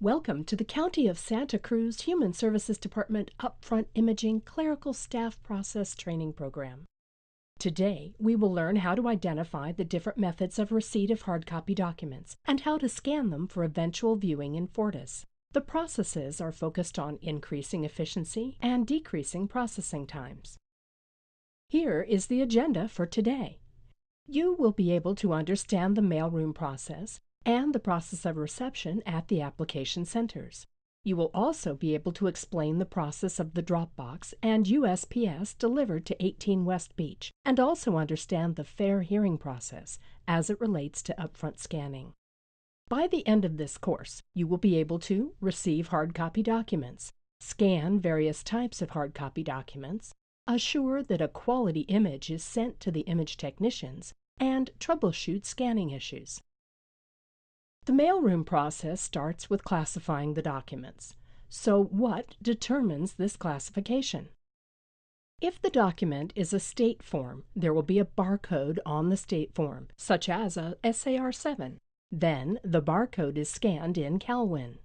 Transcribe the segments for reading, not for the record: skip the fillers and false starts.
Welcome to the County of Santa Cruz Human Services Department Upfront Imaging Clerical Staff Process Training Program. Today, we will learn how to identify the different methods of receipt of hard copy documents and how to scan them for eventual viewing in Fortis. The processes are focused on increasing efficiency and decreasing processing times. Here is the agenda for today. You will be able to understand the mailroom process and the process of reception at the application centers. You will also be able to explain the process of the Dropbox and USPS delivered to 18 West Beach, and also understand the fair hearing process as it relates to upfront scanning. By the end of this course, you will be able to receive hard copy documents, scan various types of hard copy documents, assure that a quality image is sent to the image technicians, and troubleshoot scanning issues. The mailroom process starts with classifying the documents. So what determines this classification? If the document is a state form, there will be a barcode on the state form, such as a SAR-7. Then the barcode is scanned in CalWin.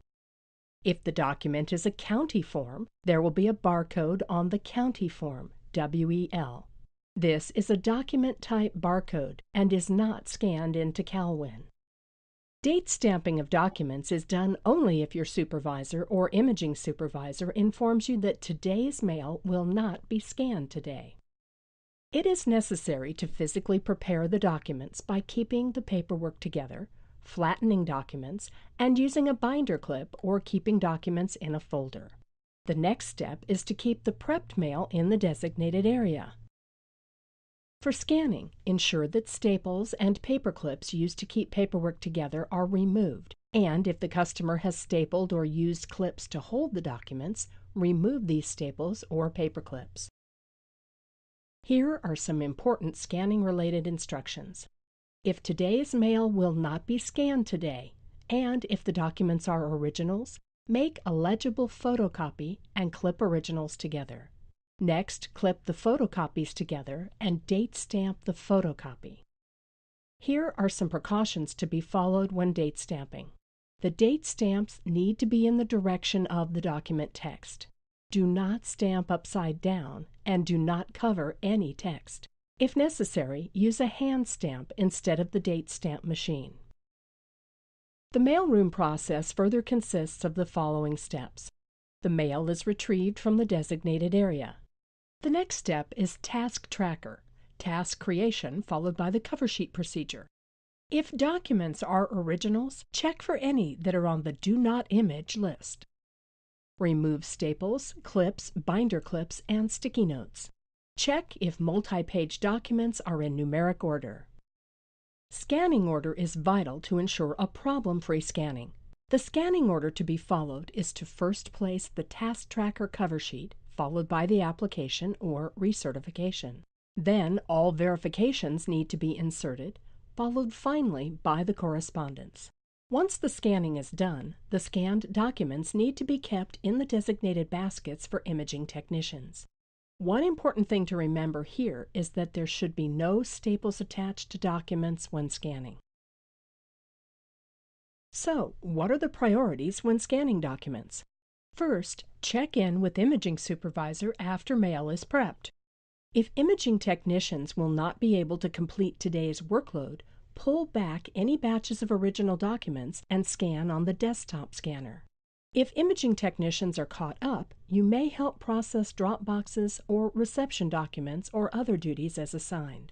If the document is a county form, there will be a barcode on the county form, WEL. This is a document type barcode and is not scanned into CalWin. Date stamping of documents is done only if your supervisor or imaging supervisor informs you that today's mail will not be scanned today. It is necessary to physically prepare the documents by keeping the paperwork together, flattening documents, and using a binder clip or keeping documents in a folder. The next step is to keep the prepped mail in the designated area. For scanning, ensure that staples and paper clips used to keep paperwork together are removed, and if the customer has stapled or used clips to hold the documents, remove these staples or paper clips. Here are some important scanning-related instructions. If today's mail will not be scanned today, and if the documents are originals, make a legible photocopy and clip originals together. Next, clip the photocopies together and date stamp the photocopy. Here are some precautions to be followed when date stamping. The date stamps need to be in the direction of the document text. Do not stamp upside down and do not cover any text. If necessary, use a hand stamp instead of the date stamp machine. The mailroom process further consists of the following steps. The mail is retrieved from the designated area. The next step is Task Tracker, task creation followed by the cover sheet procedure. If documents are originals, check for any that are on the Do Not Image list. Remove staples, clips, binder clips, and sticky notes. Check if multi-page documents are in numeric order. Scanning order is vital to ensure a problem-free scanning. The scanning order to be followed is to first place the Task Tracker cover sheet, followed by the application or recertification. Then all verifications need to be inserted, followed finally by the correspondence. Once the scanning is done, the scanned documents need to be kept in the designated baskets for imaging technicians. One important thing to remember here is that there should be no staples attached to documents when scanning. So, what are the priorities when scanning documents? First, check in with imaging supervisor after mail is prepped. If imaging technicians will not be able to complete today's workload, pull back any batches of original documents and scan on the desktop scanner. If imaging technicians are caught up, you may help process Dropboxes or reception documents or other duties as assigned.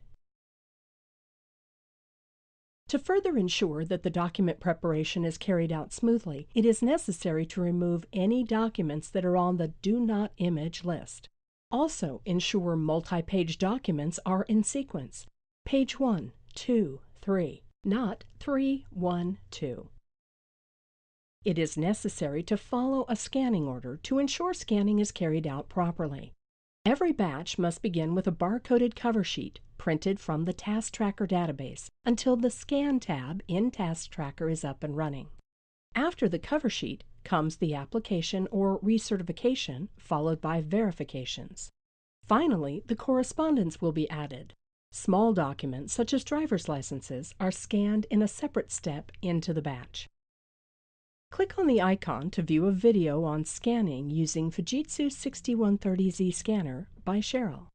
To further ensure that the document preparation is carried out smoothly, it is necessary to remove any documents that are on the Do Not Image list. Also, ensure multi-page documents are in sequence. Page 1, 2, 3, not 3, 1, 2. It is necessary to follow a scanning order to ensure scanning is carried out properly. Every batch must begin with a barcoded cover sheet printed from the Task Tracker database until the Scan tab in Task Tracker is up and running. After the cover sheet comes the application or recertification, followed by verifications. Finally, the correspondence will be added. Small documents, such as driver's licenses, are scanned in a separate step into the batch. Click on the icon to view a video on scanning using Fujitsu 6130Z Scanner by Cheryl.